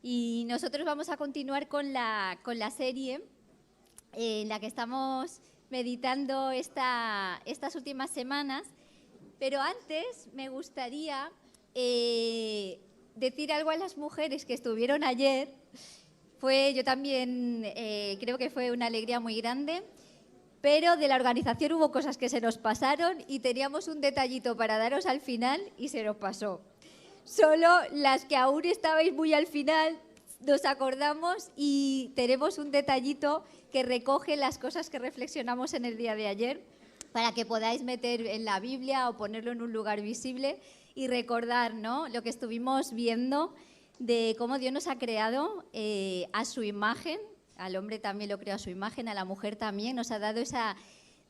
Y nosotros vamos a continuar con la serie en la que estamos meditando estas últimas semanas. Pero antes me gustaría decir algo a las mujeres que estuvieron ayer. Yo también creo que fue una alegría muy grande, pero de la organización hubo cosas que se nos pasaron y teníamos un detallito para daros al final y se nos pasó. Solo las que aún estabais muy al final nos acordamos y tenemos un detallito que recoge las cosas que reflexionamos en el día de ayer para que podáis meter en la Biblia o ponerlo en un lugar visible y recordar, ¿no?, lo que estuvimos viendo de cómo Dios nos ha creado a su imagen. Al hombre también lo creó a su imagen, a la mujer también, nos ha dado esa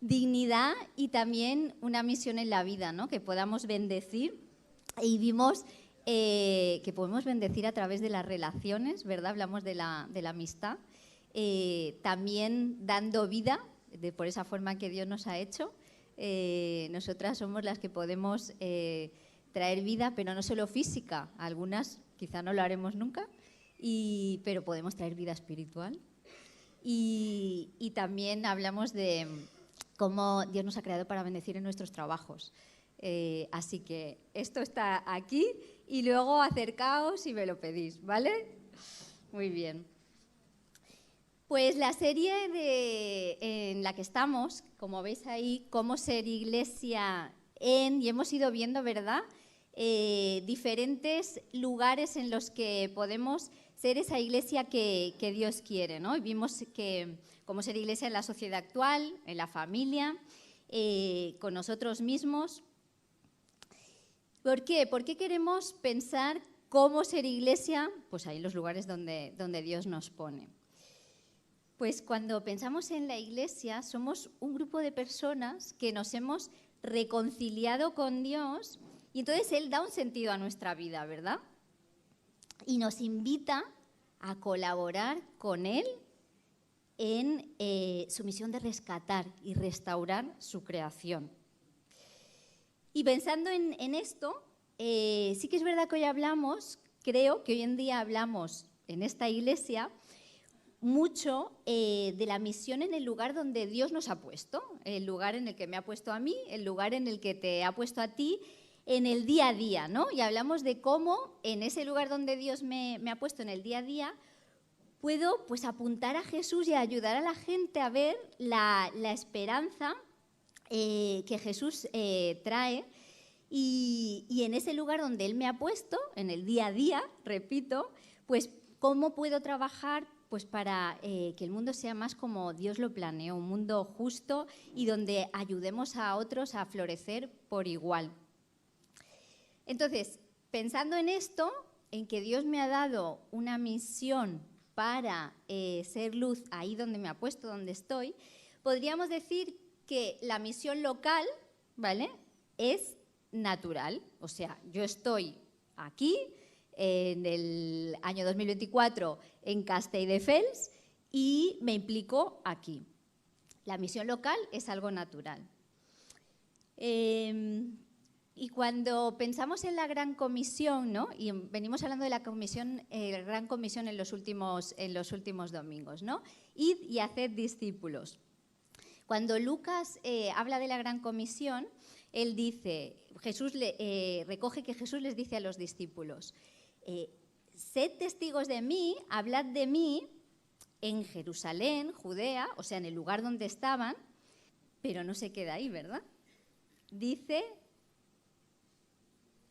dignidad y también una misión en la vida, ¿no?, que podamos bendecir. Y vimos que podemos bendecir a través de las relaciones, ¿verdad? Hablamos de la amistad, también dando vida, por esa forma que Dios nos ha hecho. Nosotras somos las que podemos traer vida, pero no solo física, algunas quizá no lo haremos nunca, pero podemos traer vida espiritual. Y también hablamos de cómo Dios nos ha creado para bendecir en nuestros trabajos. Así que esto está aquí y luego acercaos y me lo pedís, ¿vale? Muy bien. Pues la serie en la que estamos, como veis ahí, cómo ser iglesia y hemos ido viendo, ¿verdad?, diferentes lugares en los que podemos ser esa iglesia que Dios quiere, ¿no? Y vimos que cómo ser iglesia en la sociedad actual, en la familia, con nosotros mismos. ¿Por qué? ¿Por qué queremos pensar cómo ser iglesia? Pues ahí en los lugares donde Dios nos pone. Pues cuando pensamos en la iglesia somos un grupo de personas que nos hemos reconciliado con Dios y entonces Él da un sentido a nuestra vida, ¿verdad? Y nos invita a colaborar con Él en su misión de rescatar y restaurar su creación. Y pensando en esto, sí que es verdad que hoy hablamos, creo que hoy en día hablamos en esta iglesia mucho de la misión en el lugar donde Dios nos ha puesto, el lugar en el que me ha puesto a mí, el lugar en el que te ha puesto a ti, en el día a día, ¿no? Y hablamos de cómo en ese lugar donde Dios me ha puesto en el día a día puedo, pues, apuntar a Jesús y ayudar a la gente a ver la esperanza que Jesús trae. Y en ese lugar donde Él me ha puesto, en el día a día, repito, pues cómo puedo trabajar pues para que el mundo sea más como Dios lo planeó, un mundo justo y donde ayudemos a otros a florecer por igual. Entonces, pensando en esto, en que Dios me ha dado una misión para ser luz ahí donde me ha puesto, donde estoy, podríamos decir que la misión local, ¿vale?, es natural. O sea, yo estoy aquí en el año 2024 en Castelldefels y me implico aquí. La misión local es algo natural. Y cuando pensamos en la Gran Comisión, ¿no?, y venimos hablando de la Gran Comisión en los últimos domingos, ¿no?, id y haced discípulos. Cuando Lucas habla de la Gran Comisión, él dice, recoge que Jesús les dice a los discípulos, sed testigos de mí, hablad de mí en Jerusalén, Judea, o sea, en el lugar donde estaban, pero no se queda ahí, ¿verdad? Dice,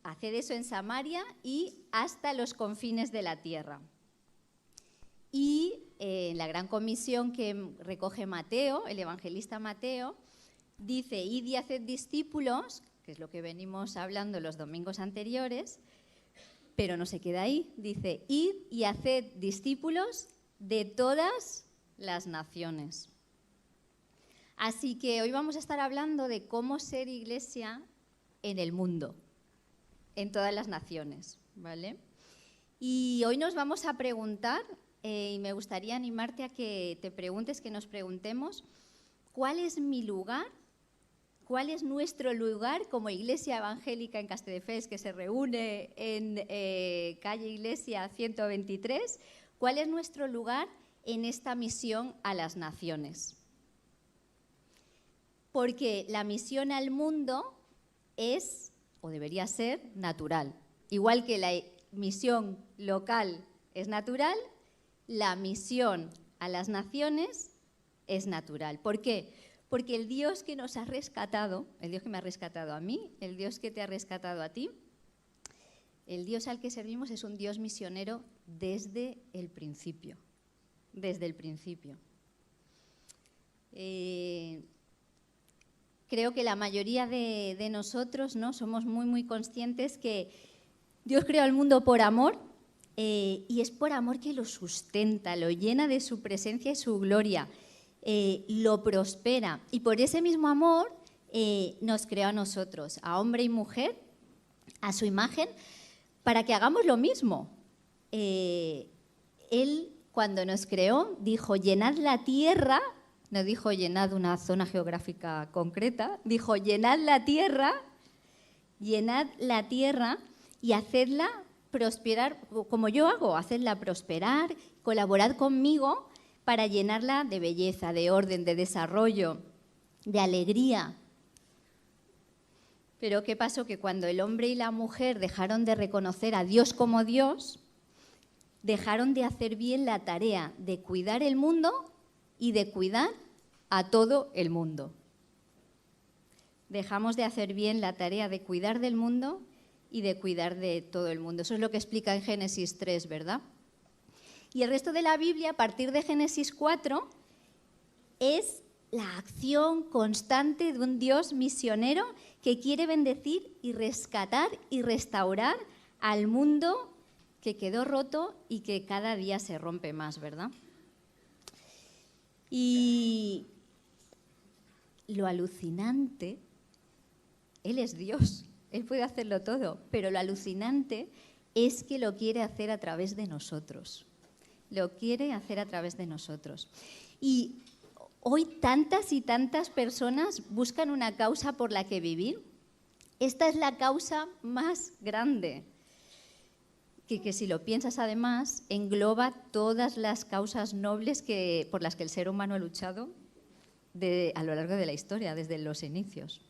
haced eso en Samaria y hasta los confines de la tierra. Y en la Gran Comisión que recoge Mateo, el evangelista Mateo, dice, id y haced discípulos, que es lo que venimos hablando los domingos anteriores, pero no se queda ahí. Dice, id y haced discípulos de todas las naciones. Así que hoy vamos a estar hablando de cómo ser iglesia en el mundo, en todas las naciones, ¿vale? Y hoy nos vamos a preguntar, y me gustaría animarte a que te preguntes, que nos preguntemos, ¿cuál es mi lugar? ¿Cuál es nuestro lugar como Iglesia Evangélica en Castelldefels, que se reúne en calle Iglesia 123? ¿Cuál es nuestro lugar en esta misión a las naciones? Porque la misión al mundo es, o debería ser, natural. Igual que la misión local es natural, la misión a las naciones es natural. ¿Por qué? Porque el Dios que nos ha rescatado, el Dios que me ha rescatado a mí, el Dios que te ha rescatado a ti, el Dios al que servimos es un Dios misionero desde el principio. Desde el principio. Creo que la mayoría de nosotros, ¿no?, somos muy conscientes que Dios creó el mundo por amor, y es por amor que lo sustenta, lo llena de su presencia y su gloria, lo prospera. Y por ese mismo amor nos creó a nosotros, a hombre y mujer, a su imagen, para que hagamos lo mismo. Él, cuando nos creó, dijo: llenad la tierra. No dijo llenad una zona geográfica concreta, dijo llenad la tierra y hacedla prosperar, como yo hago, hacedla prosperar, colaborad conmigo para llenarla de belleza, de orden, de desarrollo, de alegría. Pero ¿qué pasó? Que cuando el hombre y la mujer dejaron de reconocer a Dios como Dios, dejaron de hacer bien la tarea de cuidar el mundo y de cuidar a todo el mundo. Dejamos de hacer bien la tarea de cuidar del mundo y de cuidar de todo el mundo. Eso es lo que explica en Génesis 3, ¿verdad? Y el resto de la Biblia, a partir de Génesis 4, es la acción constante de un Dios misionero que quiere bendecir y rescatar y restaurar al mundo que quedó roto y que cada día se rompe más, ¿verdad? Y lo alucinante, Él es Dios, Él puede hacerlo todo, pero lo alucinante es que lo quiere hacer a través de nosotros. Lo quiere hacer a través de nosotros. Y hoy tantas y tantas personas buscan una causa por la que vivir. Esta es la causa más grande, que si lo piensas además, engloba todas las causas nobles por las que el ser humano ha luchado a lo largo de la historia, desde los inicios.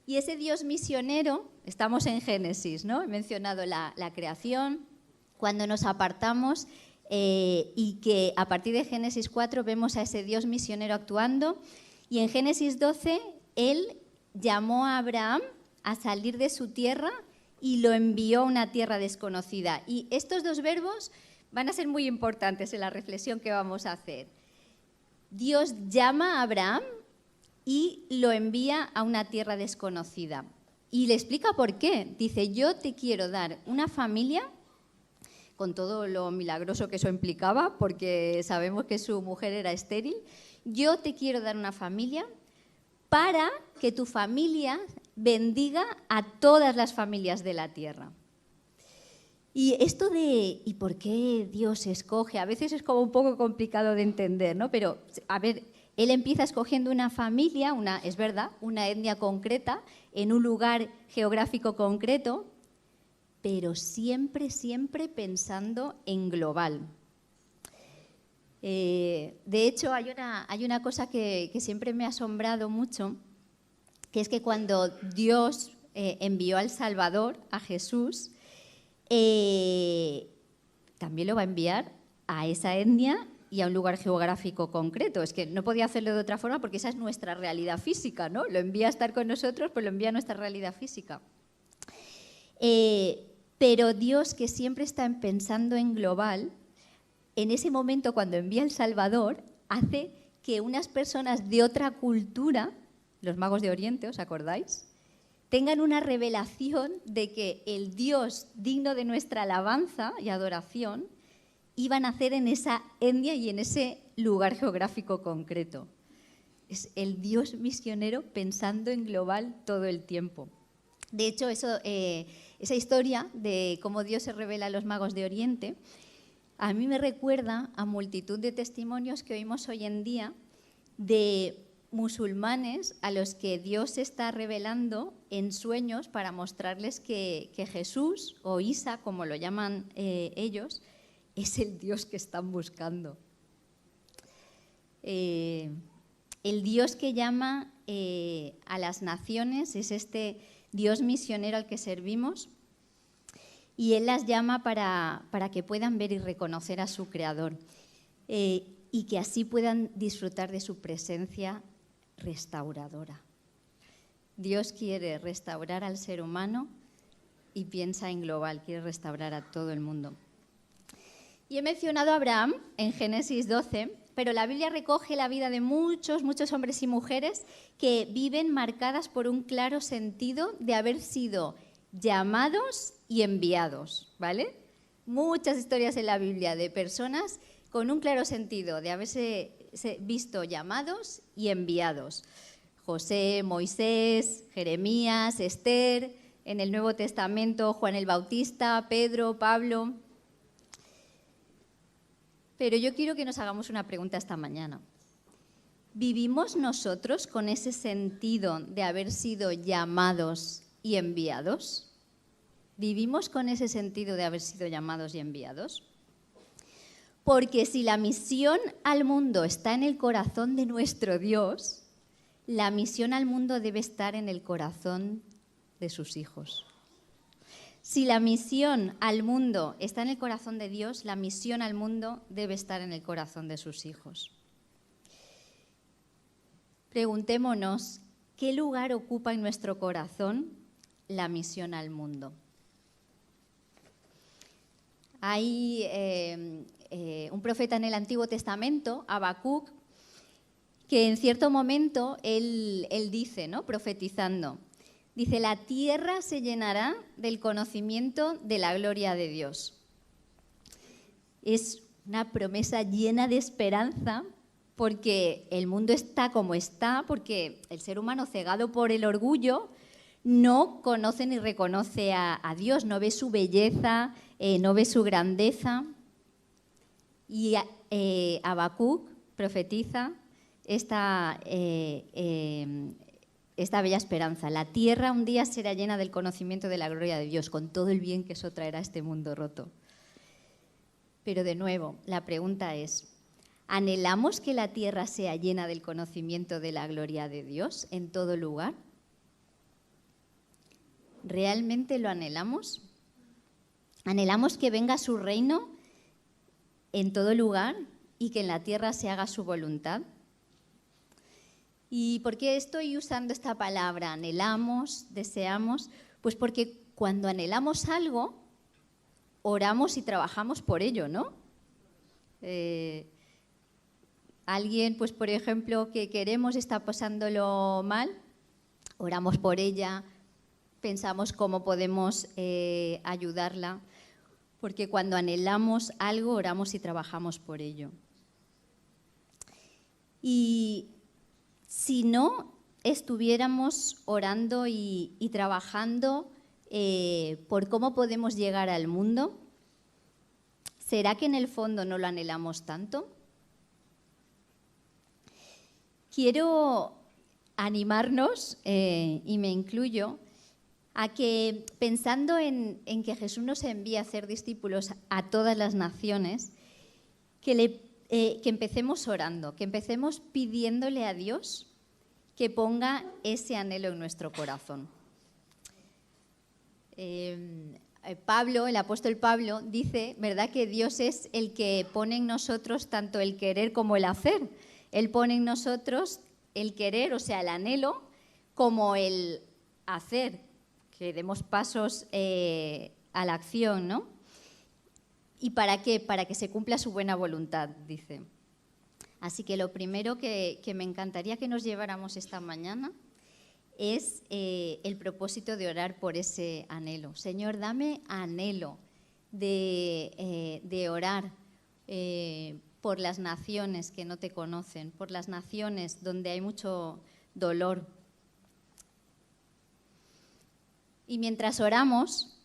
Y ese Dios misionero, estamos en Génesis, ¿no? He mencionado la creación, cuando nos apartamos, y que a partir de Génesis 4 vemos a ese Dios misionero actuando, y en Génesis 12 Él llamó a Abraham a salir de su tierra y lo envió a una tierra desconocida. Y estos dos verbos van a ser muy importantes en la reflexión que vamos a hacer. Dios llama a Abraham y lo envía a una tierra desconocida. Y le explica por qué. Dice: yo te quiero dar una familia, con todo lo milagroso que eso implicaba, porque sabemos que su mujer era estéril. Yo te quiero dar una familia para que tu familia bendiga a todas las familias de la tierra. Y esto de ¿y por qué Dios escoge? A veces es como un poco complicado de entender, ¿no? Pero, a ver, Él empieza escogiendo una familia, es verdad, una etnia concreta, en un lugar geográfico concreto, pero siempre pensando en global. De hecho, hay una cosa que siempre me ha asombrado mucho, que es que cuando Dios envió al Salvador, a Jesús, también lo va a enviar a esa etnia y a un lugar geográfico concreto. Es que no podía hacerlo de otra forma porque esa es nuestra realidad física, ¿no? Lo envía a estar con nosotros, pues lo envía a nuestra realidad física. Pero Dios, que siempre está pensando en global, en ese momento cuando envía al Salvador, hace que unas personas de otra cultura, los magos de Oriente, ¿os acordáis?, tengan una revelación de que el Dios digno de nuestra alabanza y adoración iba a nacer en esa etnia y en ese lugar geográfico concreto. Es el Dios misionero pensando en global todo el tiempo. De hecho, esa historia de cómo Dios se revela a los magos de Oriente, a mí me recuerda a multitud de testimonios que oímos hoy en día de musulmanes a los que Dios se está revelando en sueños para mostrarles que Jesús, o Isa, como lo llaman ellos, es el Dios que están buscando. El Dios que llama a las naciones es este Dios misionero al que servimos, y Él las llama para que puedan ver y reconocer a su Creador, y que así puedan disfrutar de su presencia restauradora. Dios quiere restaurar al ser humano y piensa en global, quiere restaurar a todo el mundo. Y he mencionado a Abraham en Génesis 12, pero la Biblia recoge la vida de muchos hombres y mujeres que viven marcadas por un claro sentido de haber sido llamados y enviados, ¿vale? Muchas historias en la Biblia de personas con un claro sentido de haberse visto llamados y enviados. José, Moisés, Jeremías, Esther, en el Nuevo Testamento, Juan el Bautista, Pedro, Pablo. Pero yo quiero que nos hagamos una pregunta esta mañana. ¿Vivimos nosotros con ese sentido de haber sido llamados y enviados? ¿Vivimos con ese sentido de haber sido llamados y enviados? Porque si la misión al mundo está en el corazón de nuestro Dios, la misión al mundo debe estar en el corazón de sus hijos. Si la misión al mundo está en el corazón de Dios, la misión al mundo debe estar en el corazón de sus hijos. Preguntémonos, ¿qué lugar ocupa en nuestro corazón la misión al mundo? Hay un profeta en el Antiguo Testamento, Habacuc, que en cierto momento él dice, ¿no?, profetizando, dice: la tierra se llenará del conocimiento de la gloria de Dios. Es una promesa llena de esperanza, porque el mundo está como está, porque el ser humano, cegado por el orgullo, no conoce ni reconoce a Dios, no ve su belleza, no ve su grandeza. Y Habacuc profetiza esta bella esperanza. La tierra un día será llena del conocimiento de la gloria de Dios, con todo el bien que eso traerá a este mundo roto. Pero de nuevo, la pregunta es, ¿anhelamos que la tierra sea llena del conocimiento de la gloria de Dios en todo lugar? ¿Realmente lo anhelamos? ¿Anhelamos que venga su reino en todo lugar y que en la tierra se haga su voluntad? ¿Y por qué estoy usando esta palabra, anhelamos, deseamos? Pues porque cuando anhelamos algo, oramos y trabajamos por ello, ¿no? Alguien, pues por ejemplo, que queremos, está pasándolo mal, oramos por ella, pensamos cómo podemos ayudarla, porque cuando anhelamos algo, oramos y trabajamos por ello. Y si no estuviéramos orando y trabajando por cómo podemos llegar al mundo, ¿será que en el fondo no lo anhelamos tanto? Quiero animarnos, y me incluyo, a que pensando en que Jesús nos envía a hacer discípulos a todas las naciones, que empecemos orando, que empecemos pidiéndole a Dios que ponga ese anhelo en nuestro corazón. Pablo, el apóstol Pablo, dice, ¿verdad?, que Dios es el que pone en nosotros tanto el querer como el hacer. Él pone en nosotros el querer, o sea, el anhelo, como el hacer, que demos pasos a la acción, ¿no? ¿Y para qué? Para que se cumpla su buena voluntad, dice. Así que lo primero que me encantaría que nos lleváramos esta mañana es el propósito de orar por ese anhelo. Señor, dame anhelo de orar por las naciones que no te conocen, por las naciones donde hay mucho dolor. Y mientras oramos,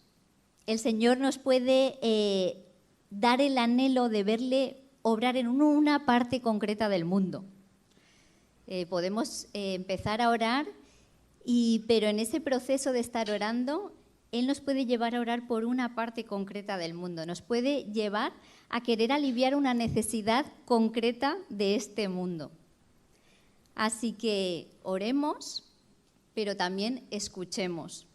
el Señor nos puede dar el anhelo de verle obrar en una parte concreta del mundo. Podemos empezar a orar, pero en ese proceso de estar orando, Él nos puede llevar a orar por una parte concreta del mundo, nos puede llevar a querer aliviar una necesidad concreta de este mundo. Así que oremos, pero también escuchemos.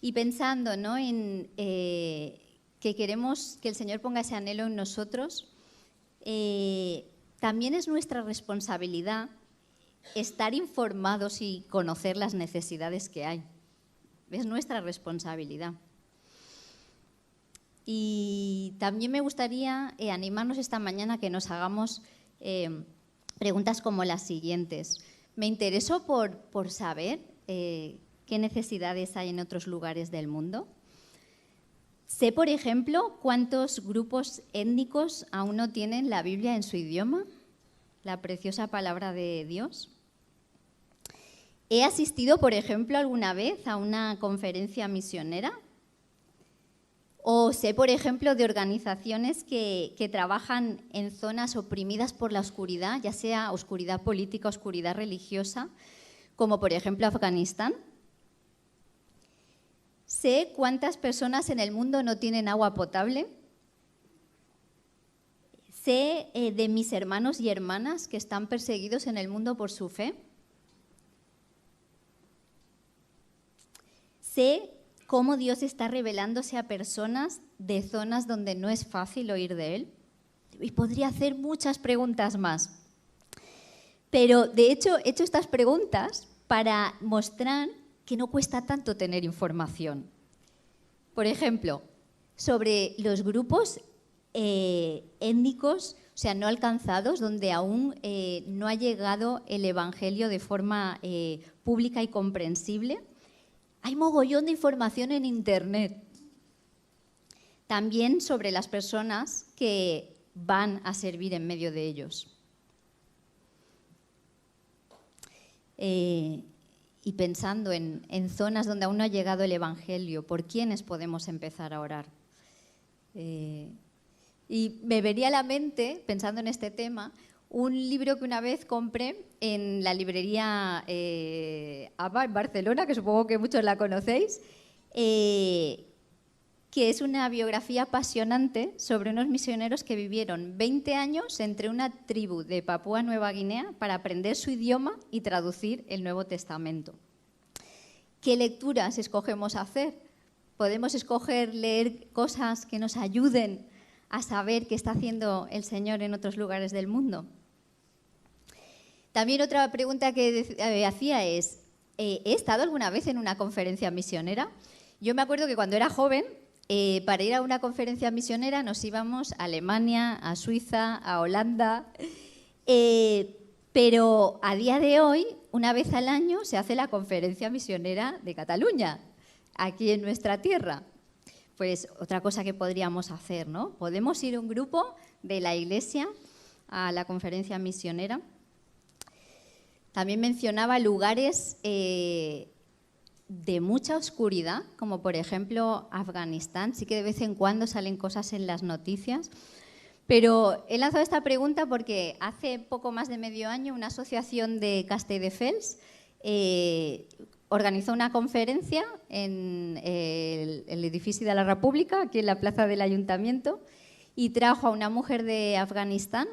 Y pensando, ¿no?, en que queremos que el Señor ponga ese anhelo en nosotros, también es nuestra responsabilidad estar informados y conocer las necesidades que hay. Es nuestra responsabilidad. Y también me gustaría animarnos esta mañana a que nos hagamos preguntas como las siguientes. Me intereso por saber qué necesidades hay en otros lugares del mundo. Sé, por ejemplo, cuántos grupos étnicos aún no tienen la Biblia en su idioma, la preciosa palabra de Dios. He asistido, por ejemplo, alguna vez a una conferencia misionera. O sé, por ejemplo, de organizaciones que trabajan en zonas oprimidas por la oscuridad, ya sea oscuridad política, oscuridad religiosa, como por ejemplo Afganistán. Sé cuántas personas en el mundo no tienen agua potable. Sé de mis hermanos y hermanas que están perseguidos en el mundo por su fe. Sé cómo Dios está revelándose a personas de zonas donde no es fácil oír de Él. Y podría hacer muchas preguntas más. Pero, de hecho, he hecho estas preguntas para mostrar que no cuesta tanto tener información. Por ejemplo, sobre los grupos étnicos, o sea, no alcanzados, donde aún no ha llegado el Evangelio de forma pública y comprensible. Hay mogollón de información en Internet. También sobre las personas que van a servir en medio de ellos. Y pensando en zonas donde aún no ha llegado el Evangelio, ¿por quiénes podemos empezar a orar? Y me venía a la mente, pensando en este tema, un libro que una vez compré en la librería ABA en Barcelona, que supongo que muchos la conocéis, que es una biografía apasionante sobre unos misioneros que vivieron 20 años entre una tribu de Papúa Nueva Guinea para aprender su idioma y traducir el Nuevo Testamento. ¿Qué lecturas escogemos hacer? Podemos escoger leer cosas que nos ayuden a saber qué está haciendo el Señor en otros lugares del mundo. También otra pregunta que hacía es, ¿he estado alguna vez en una conferencia misionera? Yo me acuerdo que cuando era joven, para ir a una conferencia misionera nos íbamos a Alemania, a Suiza, a Holanda, pero a día de hoy, una vez al año, se hace la conferencia misionera de Cataluña, aquí en nuestra tierra. Pues otra cosa que podríamos hacer, ¿no? Podemos ir un grupo de la Iglesia a la conferencia misionera. También mencionaba lugares de mucha oscuridad, como por ejemplo Afganistán. Sí que de vez en cuando salen cosas en las noticias. Pero he lanzado esta pregunta porque hace poco más de medio año una asociación de Castelldefels organizó una conferencia en el edificio de la República, aquí en la plaza del Ayuntamiento, y trajo a una mujer de Afganistán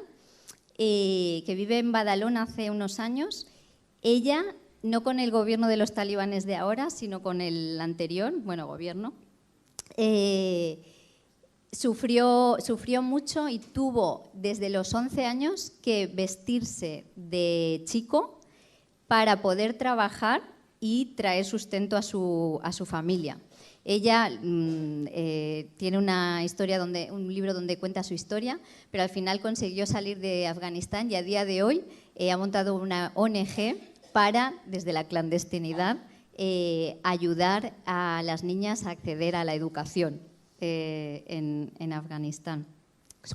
que vive en Badalona hace unos años. Ella, no con el gobierno de los talibanes de ahora, sino con el anterior, gobierno, sufrió mucho y tuvo desde los 11 años que vestirse de chico para poder trabajar y traer sustento a su familia. Ella tiene una historia un libro donde cuenta su historia, pero al final consiguió salir de Afganistán y a día de hoy ha montado una ONG para, desde la clandestinidad, ayudar a las niñas a acceder a la educación en Afganistán.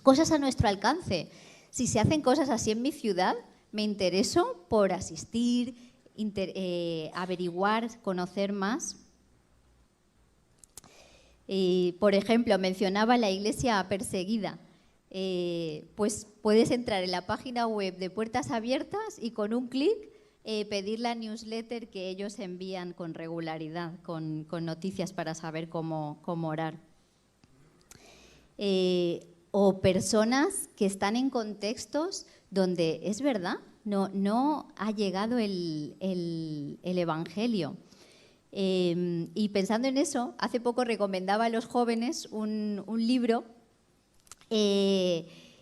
Cosas a nuestro alcance. Si se hacen cosas así en mi ciudad, me intereso por asistir, averiguar, conocer más. Por ejemplo, mencionaba la iglesia perseguida. pues puedes entrar en la página web de Puertas Abiertas y con un clic pedir la newsletter que ellos envían con regularidad, con noticias para saber cómo orar. O personas que están en contextos donde, es verdad, no ha llegado el Evangelio. Y pensando en eso, hace poco recomendaba a los jóvenes un libro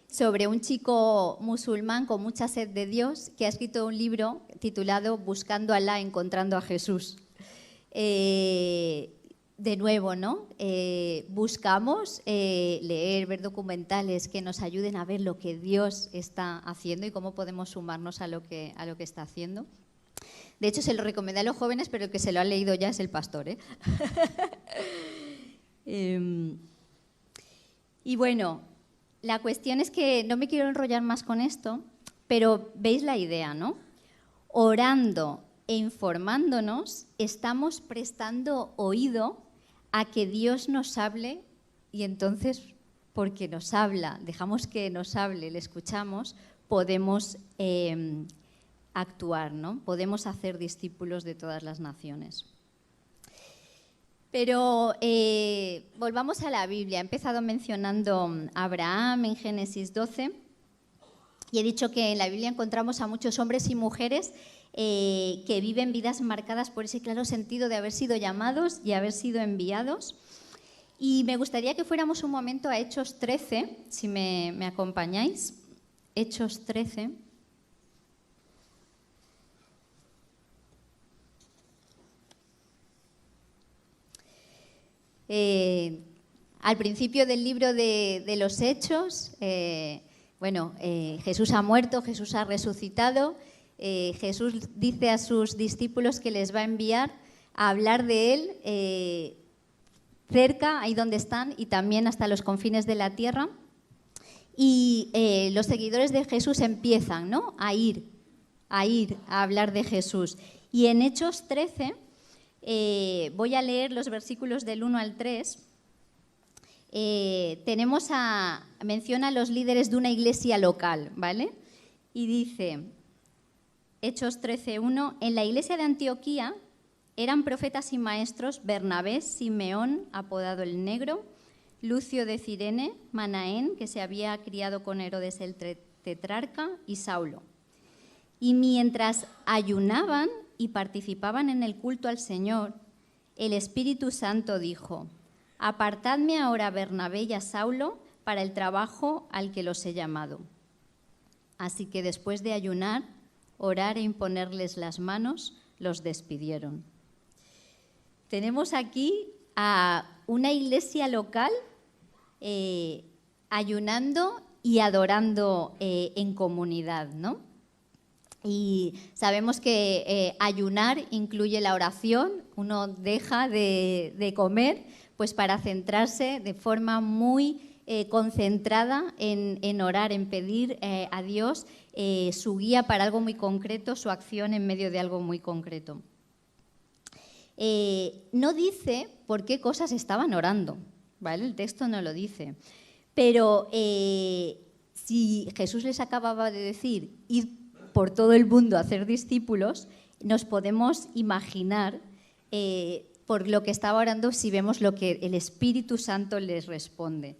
sobre un chico musulmán con mucha sed de Dios que ha escrito un libro titulado Buscando a Alá, encontrando a Jesús. De nuevo, ¿no? Buscamos leer, ver documentales que nos ayuden a ver lo que Dios está haciendo y cómo podemos sumarnos a lo que está haciendo. De hecho, se lo recomendé a los jóvenes, pero el que se lo ha leído ya es el pastor, ¿eh? Y bueno, la cuestión es que no me quiero enrollar más con esto, pero veis la idea, ¿no? Orando e informándonos, estamos prestando oído a que Dios nos hable y entonces, porque nos habla, dejamos que nos hable, le escuchamos, podemos actuar, ¿no? Podemos hacer discípulos de todas las naciones. Pero volvamos a la Biblia. He empezado mencionando a Abraham en Génesis 12 y he dicho que en la Biblia encontramos a muchos hombres y mujeres que viven vidas marcadas por ese claro sentido de haber sido llamados y haber sido enviados. Y me gustaría que fuéramos un momento a Hechos 13, si me acompañáis. Hechos 13. Al principio del libro de los Hechos, Jesús ha muerto, Jesús ha resucitado. Jesús dice a sus discípulos que les va a enviar a hablar de él cerca, ahí donde están, y también hasta los confines de la tierra. Y los seguidores de Jesús empiezan, ¿no?, a ir a hablar de Jesús. Y en Hechos 13, voy a leer los versículos del 1 al 3. Menciona a los líderes de una iglesia local, ¿vale? Y dice, Hechos 13:1, en la iglesia de Antioquía eran profetas y maestros Bernabé, Simeón, apodado el Negro, Lucio de Cirene, Manaén, que se había criado con Herodes el tetrarca, y Saulo. Y mientras ayunaban y participaban en el culto al Señor, el Espíritu Santo dijo, apartadme ahora a Bernabé y a Saulo para el trabajo al que los he llamado. Así que después de ayunar, orar e imponerles las manos, los despidieron. Tenemos aquí a una iglesia local ayunando y adorando en comunidad, ¿no? Y sabemos que ayunar incluye la oración, uno deja de comer pues para centrarse de forma muy concentrada en orar, en pedir a Dios su guía para algo muy concreto, su acción en medio de algo muy concreto. No dice por qué cosas estaban orando, ¿vale? El texto no lo dice. Pero si Jesús les acababa de decir, id por todo el mundo a hacer discípulos, nos podemos imaginar por lo que estaba orando si vemos lo que el Espíritu Santo les responde.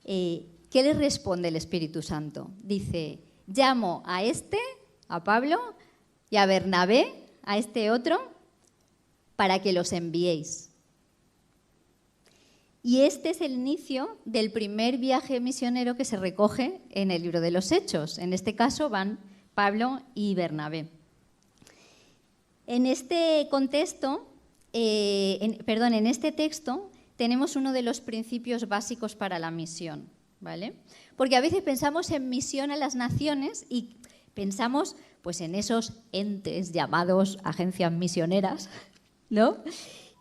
¿Qué les responde el Espíritu Santo? Dice, llamo a Pablo, y a Bernabé, a este otro, para que los enviéis. Y este es el inicio del primer viaje misionero que se recoge en el libro de los Hechos. En este caso van Pablo y Bernabé. En este contexto, en este texto tenemos uno de los principios básicos para la misión, ¿vale? Porque a veces pensamos en misión a las naciones y pensamos pues en esos entes llamados agencias misioneras, ¿no?,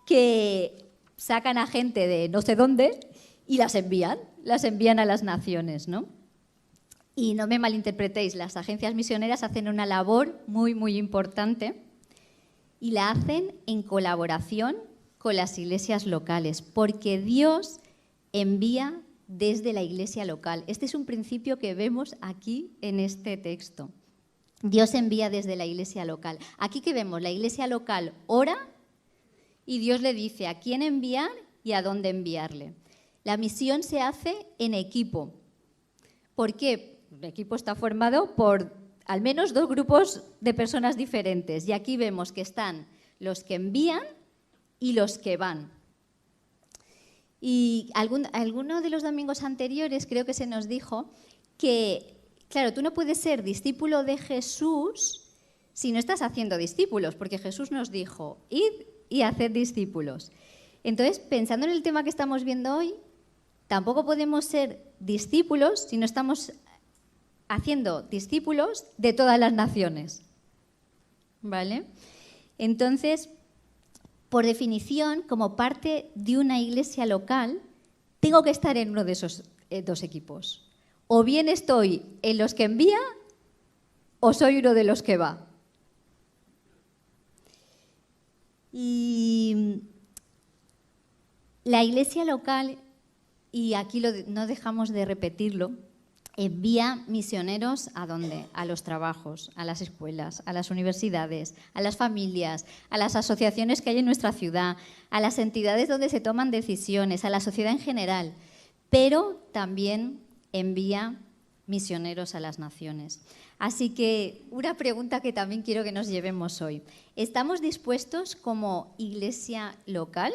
que sacan a gente de no sé dónde y las envían a las naciones, ¿no? Y no me malinterpretéis, las agencias misioneras hacen una labor muy, muy importante y la hacen en colaboración con las iglesias locales, porque Dios envía desde la iglesia local. Este es un principio que vemos aquí en este texto. Dios envía desde la iglesia local. Aquí que vemos, la iglesia local ora y Dios le dice a quién enviar y a dónde enviarle. La misión se hace en equipo. ¿Por qué? El equipo está formado por al menos 2 grupos de personas diferentes. Y aquí vemos que están los que envían y los que van. Y alguno de los domingos anteriores creo que se nos dijo que, claro, tú no puedes ser discípulo de Jesús si no estás haciendo discípulos, porque Jesús nos dijo, id y haced discípulos. Entonces, pensando en el tema que estamos viendo hoy, tampoco podemos ser discípulos si no estamos haciendo discípulos de todas las naciones. ¿Vale? Entonces, por definición, como parte de una iglesia local, tengo que estar en uno de esos 2 equipos. O bien estoy en los que envía o soy uno de los que va. Y la iglesia local, y aquí no dejamos de repetirlo, envía misioneros ¿a dónde? A los trabajos, a las escuelas, a las universidades, a las familias, a las asociaciones que hay en nuestra ciudad, a las entidades donde se toman decisiones, a la sociedad en general, pero también envía misioneros a las naciones. Así que una pregunta que también quiero que nos llevemos hoy. ¿Estamos dispuestos como iglesia local?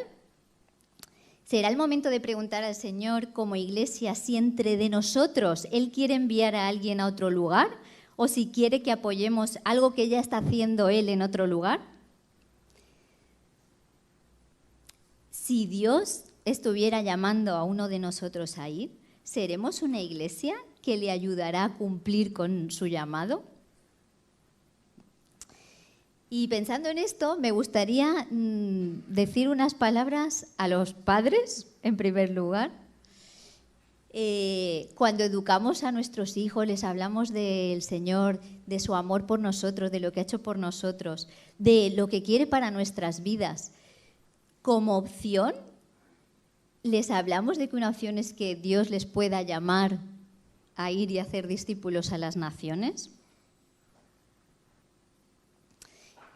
¿Será el momento de preguntar al Señor como iglesia si entre de nosotros Él quiere enviar a alguien a otro lugar o si quiere que apoyemos algo que ya está haciendo Él en otro lugar? Si Dios estuviera llamando a uno de nosotros a ir, ¿seremos una iglesia que le ayudará a cumplir con su llamado? Y pensando en esto, me gustaría decir unas palabras a los padres, en primer lugar. Cuando educamos a nuestros hijos, les hablamos del Señor, de su amor por nosotros, de lo que ha hecho por nosotros, de lo que quiere para nuestras vidas. Como opción, les hablamos de que una opción es que Dios les pueda llamar a ir y hacer discípulos a las naciones.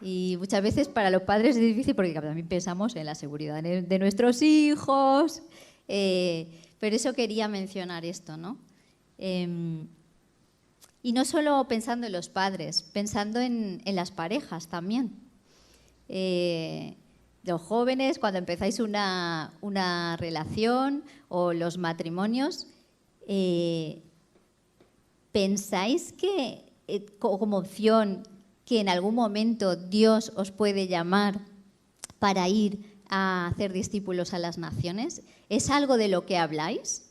Y muchas veces para los padres es difícil porque también pensamos en la seguridad de nuestros hijos, pero eso quería mencionar esto, ¿no? Y no solo pensando en los padres, pensando en las parejas también. Los jóvenes, cuando empezáis una relación o los matrimonios, ¿pensáis que como opción que en algún momento Dios os puede llamar para ir a hacer discípulos a las naciones? ¿Es algo de lo que habláis?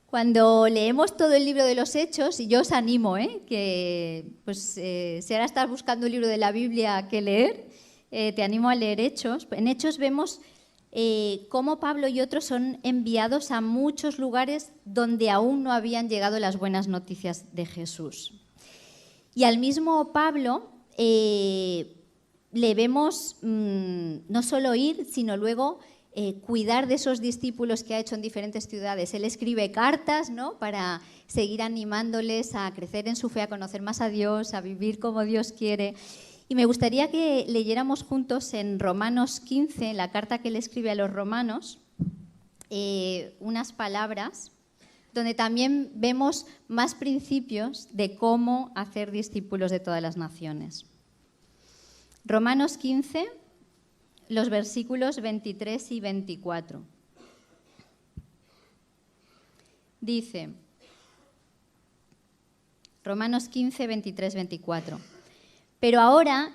Cuando leemos todo el libro de los Hechos, y yo os animo, que pues, si ahora estás buscando un libro de la Biblia que leer, te animo a leer Hechos. En Hechos vemos cómo Pablo y otros son enviados a muchos lugares donde aún no habían llegado las buenas noticias de Jesús. Y al mismo Pablo le vemos no solo ir, sino luego cuidar de esos discípulos que ha hecho en diferentes ciudades. Él escribe cartas, ¿no?, para seguir animándoles a crecer en su fe, a conocer más a Dios, a vivir como Dios quiere. Y me gustaría que leyéramos juntos en Romanos 15, la carta que él escribe a los romanos, unas palabras donde también vemos más principios de cómo hacer discípulos de todas las naciones. Romanos 15, los versículos 23 y 24. Dice, Romanos 15, 23, 24. Pero ahora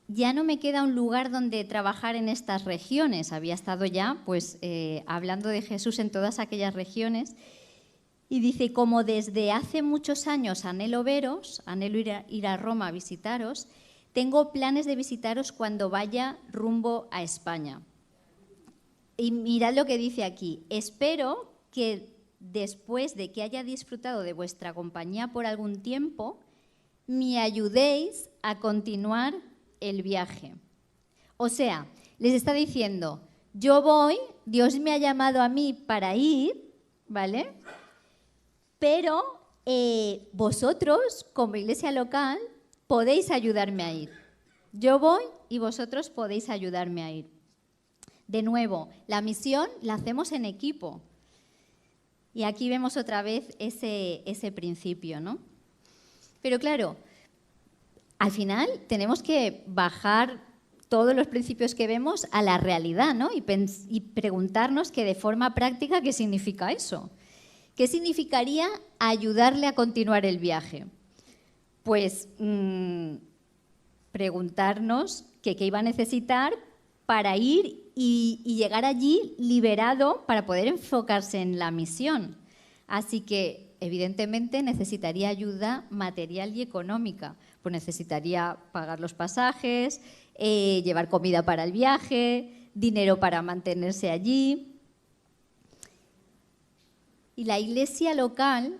ya no me queda un lugar donde trabajar en estas regiones. Había estado ya pues, hablando de Jesús en todas aquellas regiones. Y dice, como desde hace muchos años anhelo veros, anhelo ir a Roma a visitaros, tengo planes de visitaros cuando vaya rumbo a España. Y mirad lo que dice aquí. Espero que después de que haya disfrutado de vuestra compañía por algún tiempo, me ayudéis a continuar el viaje. O sea, les está diciendo, Yo voy, Dios me ha llamado a mí para ir, ¿vale? Pero vosotros, como iglesia local, podéis ayudarme a ir. Yo voy y vosotros podéis ayudarme a ir. De nuevo, la misión la hacemos en equipo. Y aquí vemos otra vez ese principio, ¿no? Pero claro, al final tenemos que bajar todos los principios que vemos a la realidad, ¿no? Y preguntarnos que de forma práctica qué significa eso. ¿Qué significaría ayudarle a continuar el viaje? Pues preguntarnos qué iba a necesitar para ir y llegar allí liberado para poder enfocarse en la misión. Así que, evidentemente, necesitaría ayuda material y económica. Pues necesitaría pagar los pasajes, llevar comida para el viaje, dinero para mantenerse allí. Y la iglesia local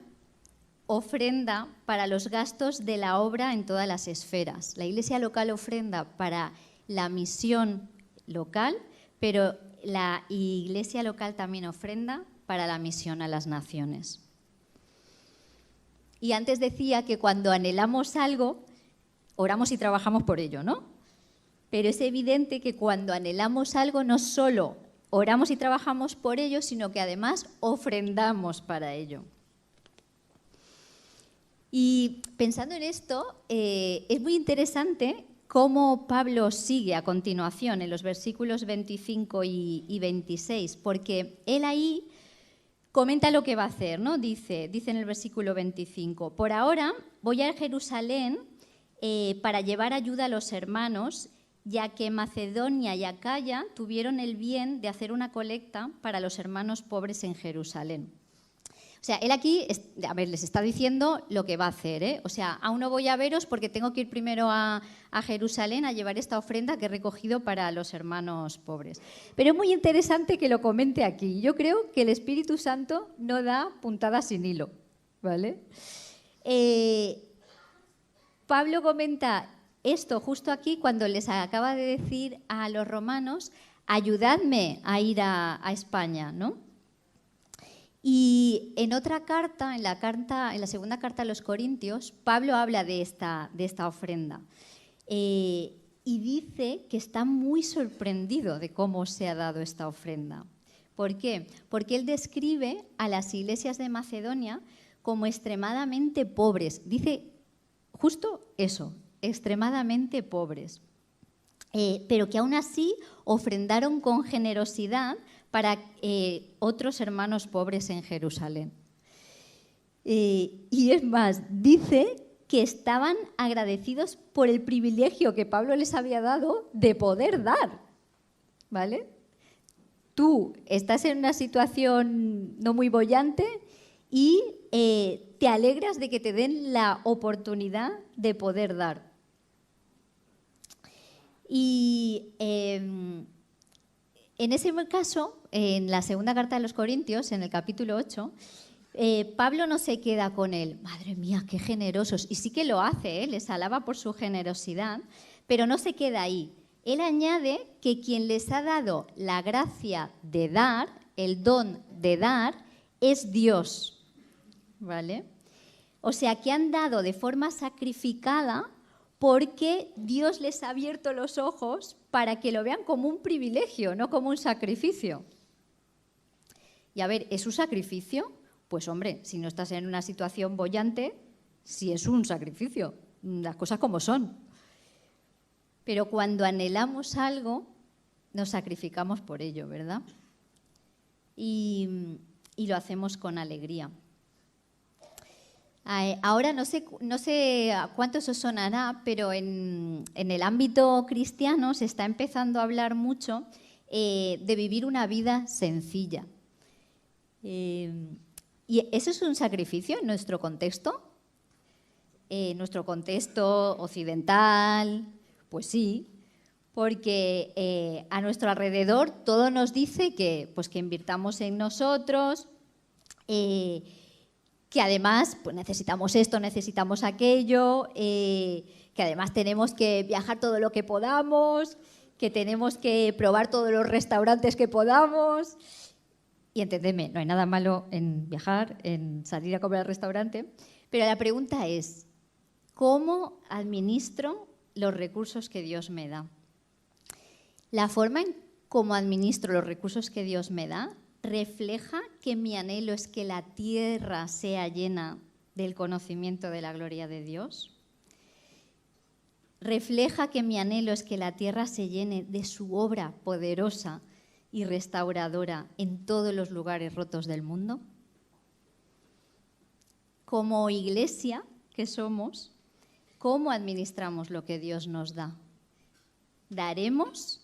ofrenda para los gastos de la obra en todas las esferas. La iglesia local ofrenda para la misión local, pero la iglesia local también ofrenda para la misión a las naciones. Y antes decía que cuando anhelamos algo, oramos y trabajamos por ello, ¿no? Pero es evidente que cuando anhelamos algo no solo oramos y trabajamos por ello, sino que además ofrendamos para ello. Y pensando en esto, es muy interesante cómo Pablo sigue a continuación en los versículos 25 y 26, porque él ahí comenta lo que va a hacer, ¿no? Dice en el versículo 25, por ahora voy a Jerusalén para llevar ayuda a los hermanos, ya que Macedonia y Acaya tuvieron el bien de hacer una colecta para los hermanos pobres en Jerusalén. O sea, él aquí, les está diciendo lo que va a hacer, ¿eh? O sea, aún no voy a veros porque tengo que ir primero a Jerusalén a llevar esta ofrenda que he recogido para los hermanos pobres. Pero es muy interesante que lo comente aquí. Yo creo que el Espíritu Santo no da puntadas sin hilo, ¿vale? Pablo comenta esto justo aquí cuando les acaba de decir a los romanos, ayudadme a ir a España, ¿no? Y en otra carta, en la segunda carta a los Corintios, Pablo habla de esta ofrenda y dice que está muy sorprendido de cómo se ha dado esta ofrenda. ¿Por qué? Porque él describe a las iglesias de Macedonia como extremadamente pobres. Dice justo eso, extremadamente pobres, pero que aún así ofrendaron con generosidad para otros hermanos pobres en Jerusalén. Y es más, dice que estaban agradecidos por el privilegio que Pablo les había dado de poder dar, ¿vale? Tú estás en una situación no muy boyante y te alegras de que te den la oportunidad de poder dar. Y en ese caso, en la segunda carta de los Corintios, en el capítulo 8, Pablo no se queda con él. Madre mía, qué generosos. Y sí que lo hace, les alaba por su generosidad, pero no se queda ahí. Él añade que quien les ha dado la gracia de dar, el don de dar, es Dios, ¿vale? O sea, que han dado de forma sacrificada porque Dios les ha abierto los ojos para que lo vean como un privilegio, no como un sacrificio. Y a ver, ¿es un sacrificio? Pues hombre, si no estás en una situación boyante, sí es un sacrificio, las cosas como son. Pero cuando anhelamos algo, nos sacrificamos por ello, ¿verdad? Y lo hacemos con alegría. Ahora no sé a cuántos os sonará, pero en el ámbito cristiano se está empezando a hablar mucho de vivir una vida sencilla. ¿Y eso es un sacrificio en nuestro contexto? En nuestro contexto occidental, pues sí, porque a nuestro alrededor todo nos dice que invirtamos en nosotros, que además pues necesitamos esto, necesitamos aquello, que además tenemos que viajar todo lo que podamos, que tenemos que probar todos los restaurantes que podamos. Y entendedme, no hay nada malo en viajar, en salir a comer al restaurante, pero la pregunta es, ¿cómo administro los recursos que Dios me da? La forma en cómo administro los recursos que Dios me da refleja que mi anhelo es que la tierra sea llena del conocimiento de la gloria de Dios. Refleja que mi anhelo es que la tierra se llene de su obra poderosa y restauradora en todos los lugares rotos del mundo. Como iglesia que somos, ¿cómo administramos lo que Dios nos da? ¿Daremos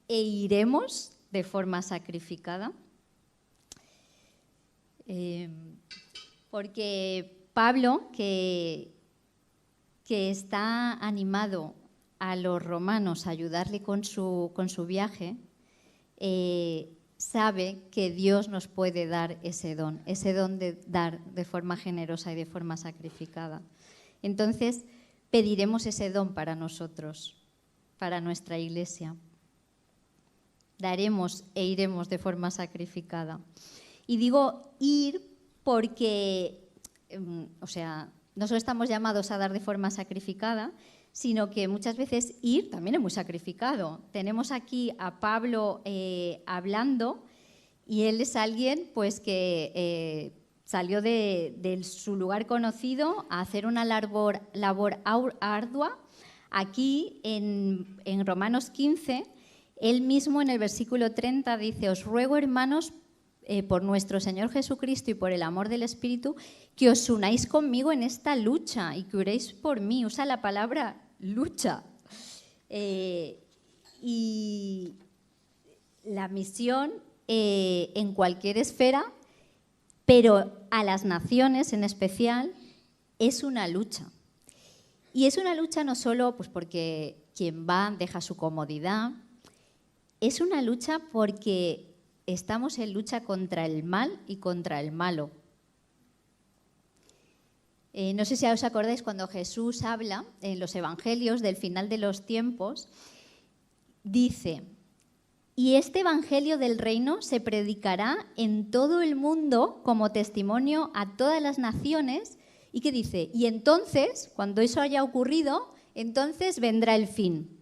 e iremos de forma sacrificada? Porque Pablo, que está animado a los romanos a ayudarle con su viaje, sabe que Dios nos puede dar ese don de dar de forma generosa y de forma sacrificada. Entonces, pediremos ese don para nosotros, para nuestra iglesia. Daremos e iremos de forma sacrificada. Y digo ir porque, no solo estamos llamados a dar de forma sacrificada, sino que muchas veces ir también es muy sacrificado. Tenemos aquí a Pablo hablando y él es alguien pues, que salió de su lugar conocido a hacer una labor ardua. Aquí en Romanos 15, él mismo en el versículo 30 dice: os ruego, hermanos, por nuestro Señor Jesucristo y por el amor del Espíritu, que os unáis conmigo en esta lucha y que oréis por mí. Usa la palabra lucha. Y la misión en cualquier esfera, pero a las naciones en especial, es una lucha. Y es una lucha no solo pues, porque quien va deja su comodidad, es una lucha porque estamos en lucha contra el mal y contra el malo. No sé si os acordáis cuando Jesús habla en los evangelios del final de los tiempos, dice: y este evangelio del reino se predicará en todo el mundo como testimonio a todas las naciones. ¿Y qué dice? Y entonces, cuando eso haya ocurrido, entonces vendrá el fin.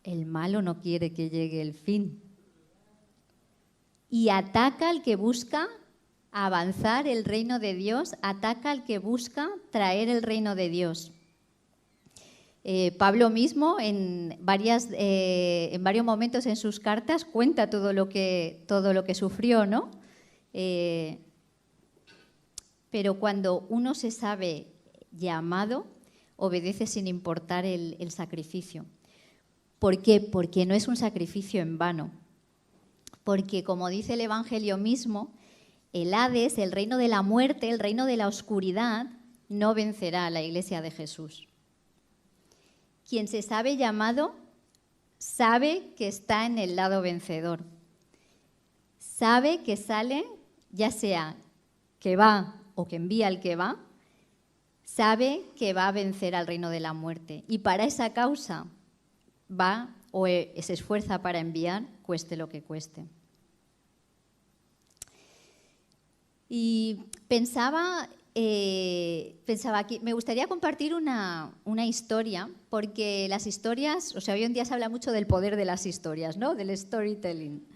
El malo no quiere que llegue el fin. Y ataca al que busca avanzar el reino de Dios, ataca al que busca traer el reino de Dios. Pablo mismo en varios momentos en sus cartas cuenta todo lo que sufrió, ¿no? Pero cuando uno se sabe llamado, obedece sin importar el sacrificio. ¿Por qué? Porque no es un sacrificio en vano. Porque, como dice el Evangelio mismo, el Hades, el reino de la muerte, el reino de la oscuridad, no vencerá a la Iglesia de Jesús. Quien se sabe llamado, sabe que está en el lado vencedor. Sabe que sale, ya sea que va o que envía al que va, sabe que va a vencer al reino de la muerte. Y para esa causa va o se esfuerza para enviar, cueste lo que cueste. Y pensaba que me gustaría compartir una historia, porque las historias, hoy en día se habla mucho del poder de las historias, ¿no? Del storytelling.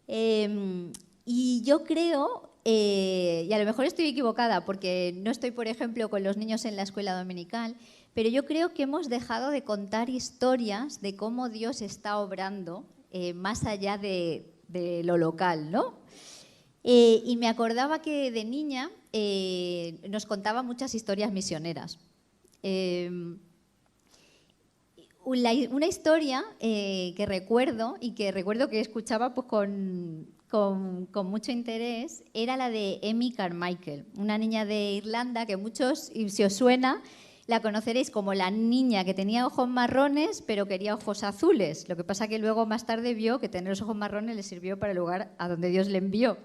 Y yo creo, y a lo mejor estoy equivocada, porque no estoy, por ejemplo, con los niños en la escuela dominical, pero yo creo que hemos dejado de contar historias de cómo Dios está obrando más allá de lo local, ¿no? Y me acordaba que de niña nos contaba muchas historias misioneras. Una historia que recuerdo que escuchaba pues, con mucho interés era la de Amy Carmichael, una niña de Irlanda que muchos, y si os suena, la conoceréis como la niña que tenía ojos marrones pero quería ojos azules. Lo que pasa que luego más tarde vio que tener los ojos marrones le sirvió para el lugar a donde Dios le envió.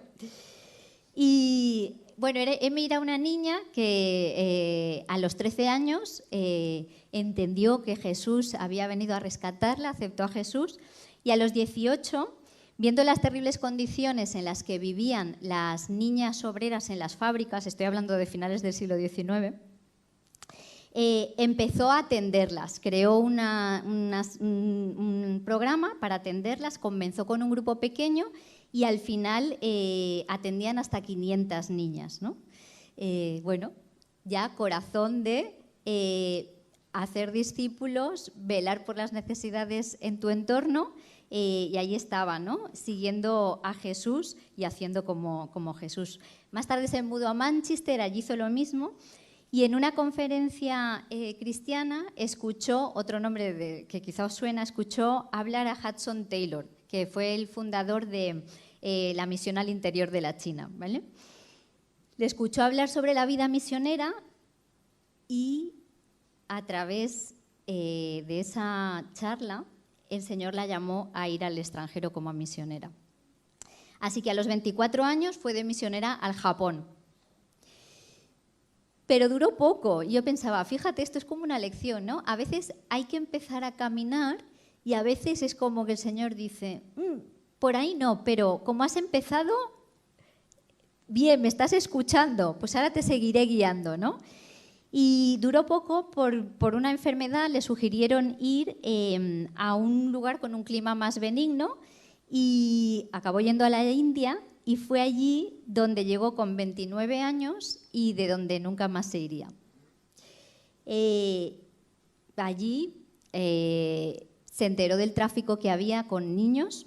Y bueno, Emi era una niña que a los 13 años entendió que Jesús había venido a rescatarla, aceptó a Jesús, y a los 18, viendo las terribles condiciones en las que vivían las niñas obreras en las fábricas, estoy hablando de finales del siglo XIX, empezó a atenderlas, creó un programa para atenderlas, comenzó con un grupo pequeño y al final atendían hasta 500 niñas, ¿no? Bueno, ya corazón de hacer discípulos, velar por las necesidades en tu entorno, y ahí estaba, ¿no? Siguiendo a Jesús y haciendo como Jesús. Más tarde se mudó a Manchester, allí hizo lo mismo. Y en una conferencia cristiana escuchó, otro nombre que quizá os suena, escuchó hablar a Hudson Taylor, que fue el fundador de la misión al interior de la China, ¿vale? Le escuchó hablar sobre la vida misionera y a través de esa charla el Señor la llamó a ir al extranjero como misionera. Así que a los 24 años fue de misionera al Japón. Pero duró poco. Yo pensaba, fíjate, esto es como una lección, ¿no? A veces hay que empezar a caminar y a veces es como que el Señor dice, por ahí no, pero como has empezado, bien, me estás escuchando, pues ahora te seguiré guiando, ¿no? Y duró poco por una enfermedad, le sugirieron ir a un lugar con un clima más benigno y acabó yendo a la India. Y fue allí donde llegó con 29 años y de donde nunca más se iría. Allí se enteró del tráfico que había con niños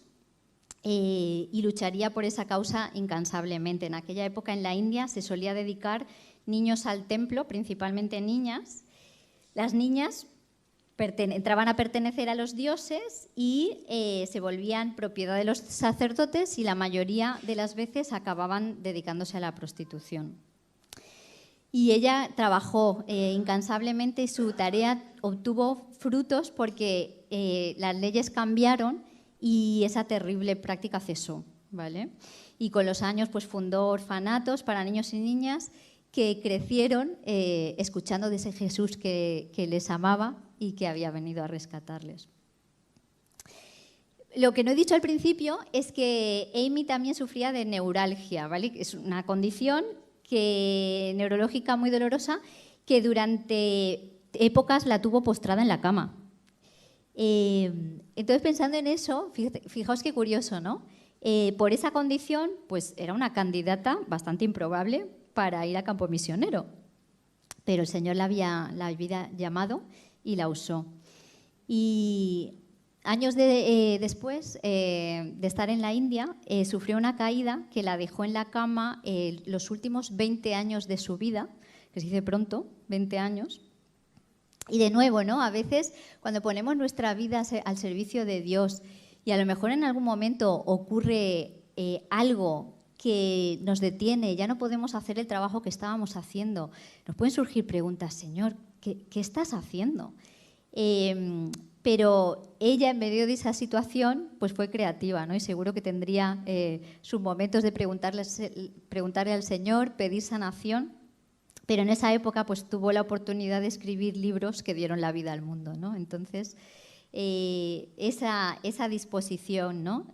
y lucharía por esa causa incansablemente. En aquella época en la India se solía dedicar niños al templo, principalmente niñas. Las niñas entraban a pertenecer a los dioses y se volvían propiedad de los sacerdotes y la mayoría de las veces acababan dedicándose a la prostitución. Y ella trabajó incansablemente y su tarea obtuvo frutos porque las leyes cambiaron y esa terrible práctica cesó, ¿vale? Y con los años pues fundó orfanatos para niños y niñas que crecieron escuchando de ese Jesús que les amaba y que había venido a rescatarles. Lo que no he dicho al principio es que Amy también sufría de neuralgia, ¿vale? Es una condición neurológica muy dolorosa que durante épocas la tuvo postrada en la cama. Entonces, pensando en eso, fijaos qué curioso, ¿no? Por esa condición, pues era una candidata bastante improbable para ir a campo misionero, pero el Señor la había llamado y la usó. Y años después de estar en la India, sufrió una caída que la dejó en la cama los últimos 20 años de su vida, que se dice pronto, 20 años. Y de nuevo, ¿no? A veces cuando ponemos nuestra vida al servicio de Dios y a lo mejor en algún momento ocurre algo que nos detiene, ya no podemos hacer el trabajo que estábamos haciendo, nos pueden surgir preguntas, Señor, ¿qué estás haciendo? Pero ella, en medio de esa situación, pues fue creativa, ¿no? Y seguro que tendría sus momentos de preguntarle al Señor, pedir sanación, pero en esa época pues tuvo la oportunidad de escribir libros que dieron la vida al mundo, ¿no? Entonces, esa disposición, ¿no?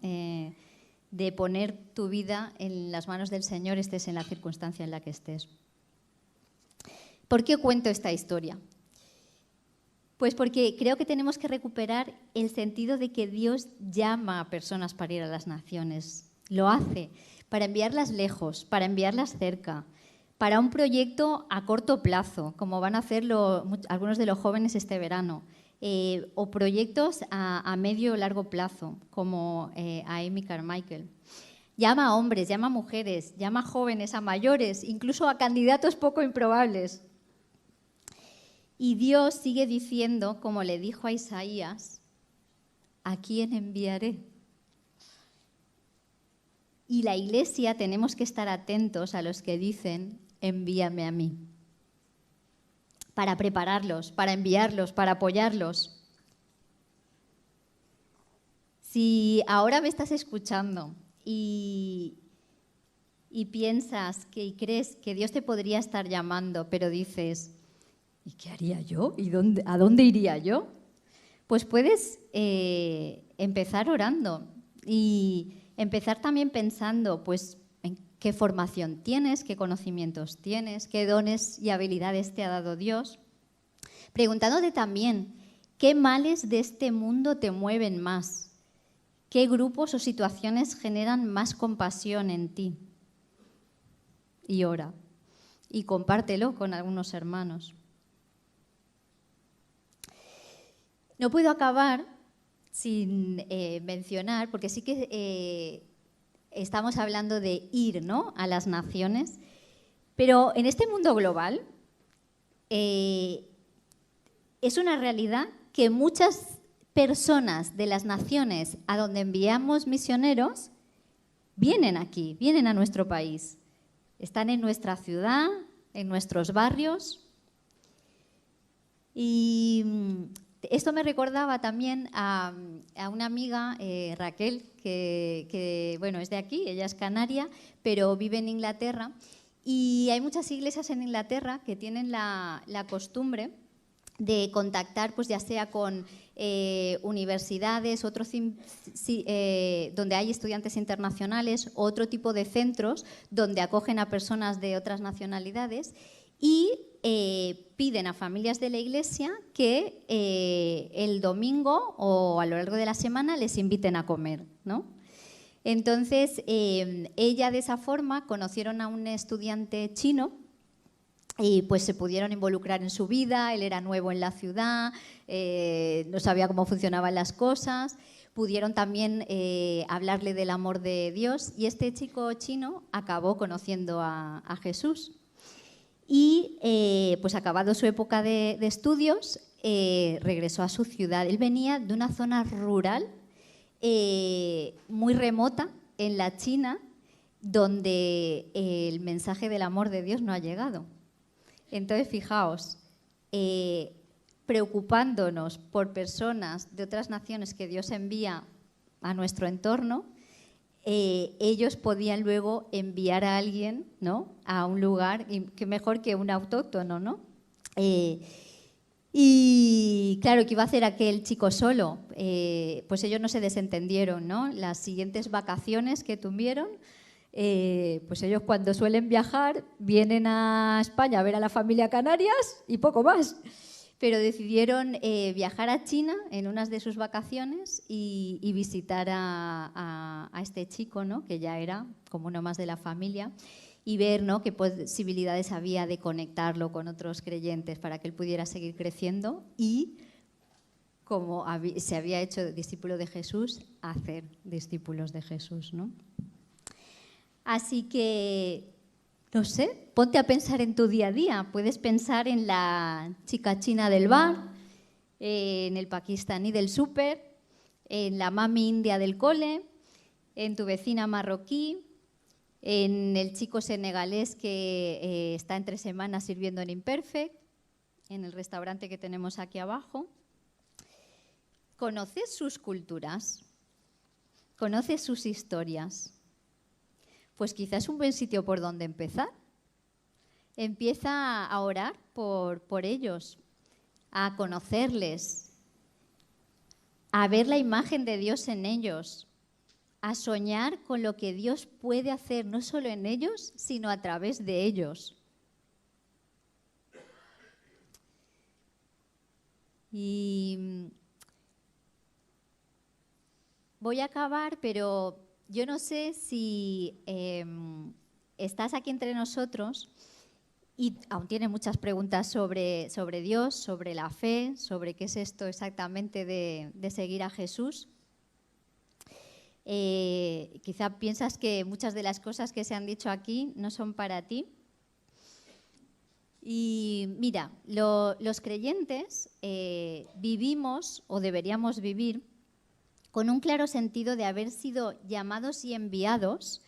De poner tu vida en las manos del Señor, estés en la circunstancia en la que estés. ¿Por qué cuento esta historia? Pues porque creo que tenemos que recuperar el sentido de que Dios llama a personas para ir a las naciones. Lo hace para enviarlas lejos, para enviarlas cerca, para un proyecto a corto plazo, como van a hacerlo algunos de los jóvenes este verano, o proyectos a medio o largo plazo, como a Amy Carmichael. Llama a hombres, llama a mujeres, llama a jóvenes, a mayores, incluso a candidatos poco improbables. Y Dios sigue diciendo, como le dijo a Isaías, ¿a quién enviaré? Y la Iglesia tenemos que estar atentos a los que dicen, envíame a mí. Para prepararlos, para enviarlos, para apoyarlos. Si ahora me estás escuchando y y piensas y crees que Dios te podría estar llamando, pero dices, ¿y qué haría yo? ¿Y a dónde iría yo? Pues puedes empezar orando y empezar también pensando, pues, en qué formación tienes, qué conocimientos tienes, qué dones y habilidades te ha dado Dios. Preguntándote también, ¿qué males de este mundo te mueven más? ¿Qué grupos o situaciones generan más compasión en ti? Y ora. Y compártelo con algunos hermanos. No puedo acabar sin mencionar, porque sí que estamos hablando de ir, ¿no?, a las naciones, pero en este mundo global es una realidad que muchas personas de las naciones a donde enviamos misioneros vienen aquí, vienen a nuestro país. Están en nuestra ciudad, en nuestros barrios. Y esto me recordaba también a una amiga, Raquel, que bueno, es de aquí, ella es canaria, pero vive en Inglaterra. Y hay muchas iglesias en Inglaterra que tienen la costumbre de contactar, pues ya sea con universidades, donde hay estudiantes internacionales, otro tipo de centros donde acogen a personas de otras nacionalidades y piden a familias de la iglesia que el domingo o a lo largo de la semana les inviten a comer, ¿no? Entonces, ella de esa forma conocieron a un estudiante chino y pues se pudieron involucrar en su vida. Él era nuevo en la ciudad, no sabía cómo funcionaban las cosas. Pudieron también hablarle del amor de Dios y este chico chino acabó conociendo a Jesús. Y pues acabado su época de estudios, regresó a su ciudad. Él venía de una zona rural muy remota en la China, donde el mensaje del amor de Dios no ha llegado. Entonces, fijaos, preocupándonos por personas de otras naciones que Dios envía a nuestro entorno, ellos podían luego enviar a alguien, ¿no?, a un lugar, y qué mejor que un autóctono, ¿no? Y claro, ¿qué iba a hacer aquel chico solo? Pues ellos no se desentendieron, ¿no? Las siguientes vacaciones que tuvieron, pues ellos cuando suelen viajar vienen a España a ver a la familia Canarias y poco más. Pero decidieron viajar a China en unas de sus vacaciones y visitar a este chico, ¿no?, que ya era como uno más de la familia, y ver, ¿no?, qué posibilidades había de conectarlo con otros creyentes para que él pudiera seguir creciendo y, como se había hecho discípulo de Jesús, hacer discípulos de Jesús, ¿no? Así que, no sé, ponte a pensar en tu día a día. Puedes pensar en la chica china del bar, en el pakistaní del súper, en la mami india del cole, en tu vecina marroquí, en el chico senegalés que está entre semanas sirviendo en Imperfect, en el restaurante que tenemos aquí abajo. ¿Conoces sus culturas? ¿Conoces sus historias? Pues quizás es un buen sitio por donde empezar. Empieza a orar por ellos, a conocerles, a ver la imagen de Dios en ellos, a soñar con lo que Dios puede hacer, no solo en ellos, sino a través de ellos. Y voy a acabar, pero yo no sé si estás aquí entre nosotros y aún tienes muchas preguntas sobre Dios, sobre la fe, sobre qué es esto exactamente de seguir a Jesús. Quizá piensas que muchas de las cosas que se han dicho aquí no son para ti. Y mira, los creyentes vivimos o deberíamos vivir con un claro sentido de haber sido llamados y enviados,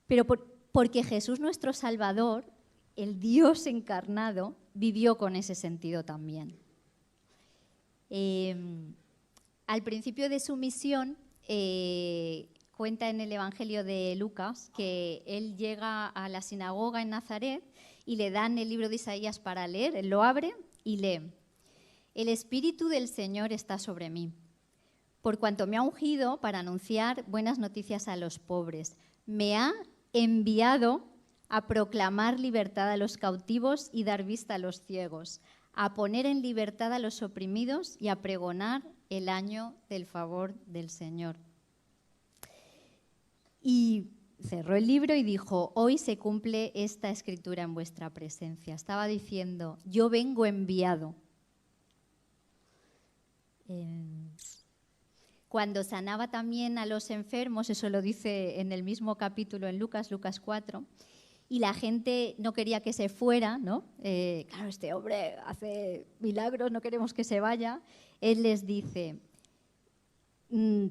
pero porque Jesús nuestro Salvador, el Dios encarnado, vivió con ese sentido también. Al principio de su misión, cuenta en el Evangelio de Lucas que él llega a la sinagoga en Nazaret y le dan el libro de Isaías para leer. Él lo abre y lee: El Espíritu del Señor está sobre mí, por cuanto me ha ungido para anunciar buenas noticias a los pobres. Me ha enviado a proclamar libertad a los cautivos y dar vista a los ciegos, a poner en libertad a los oprimidos y a pregonar el año del favor del Señor. Y cerró el libro y dijo: hoy se cumple esta escritura en vuestra presencia. Estaba diciendo: yo vengo enviado. Cuando sanaba también a los enfermos, eso lo dice en el mismo capítulo en Lucas 4, y la gente no quería que se fuera, ¿no? Claro, este hombre hace milagros, no queremos que se vaya. Él les dice: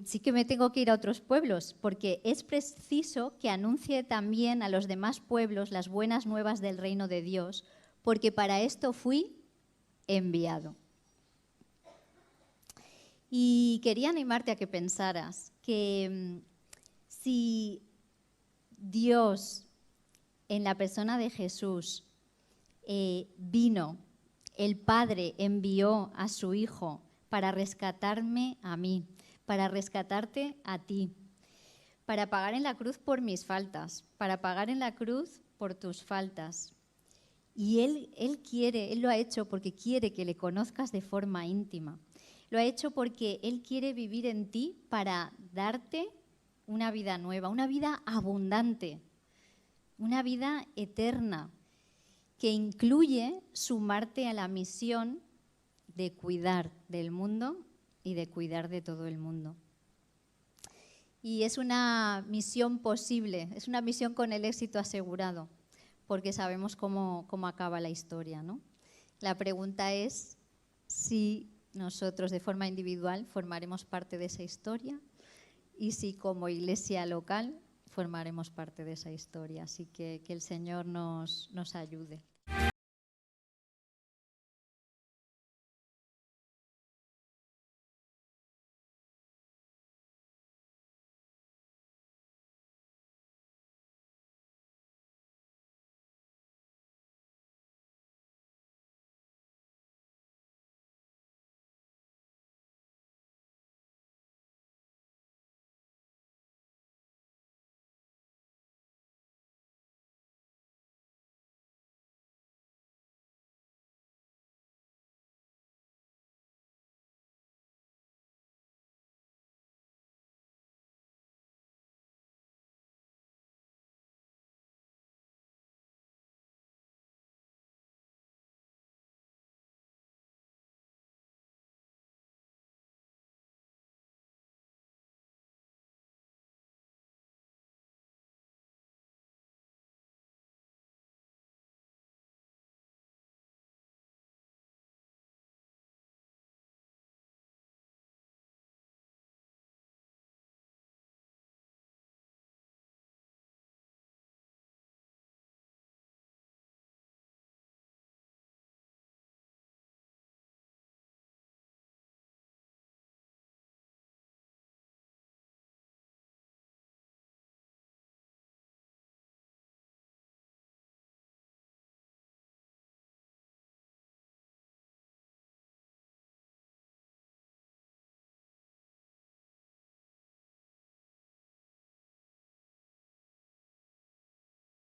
sí que me tengo que ir a otros pueblos, porque es preciso que anuncie también a los demás pueblos las buenas nuevas del reino de Dios, porque para esto fui enviado. Y quería animarte a que pensaras que si Dios, en la persona de Jesús, vino, el Padre envió a su Hijo para rescatarme a mí, para rescatarte a ti, para pagar en la cruz por mis faltas, para pagar en la cruz por tus faltas. Y Él quiere, Él lo ha hecho porque quiere que le conozcas de forma íntima. Lo ha hecho porque Él quiere vivir en ti para darte una vida nueva, una vida abundante, una vida eterna, que incluye sumarte a la misión de cuidar del mundo y de cuidar de todo el mundo. Y es una misión posible, es una misión con el éxito asegurado, porque sabemos cómo acaba la historia, ¿no? La pregunta es si nosotros de forma individual formaremos parte de esa historia y si como iglesia local formaremos parte de esa historia. Así que el Señor nos ayude.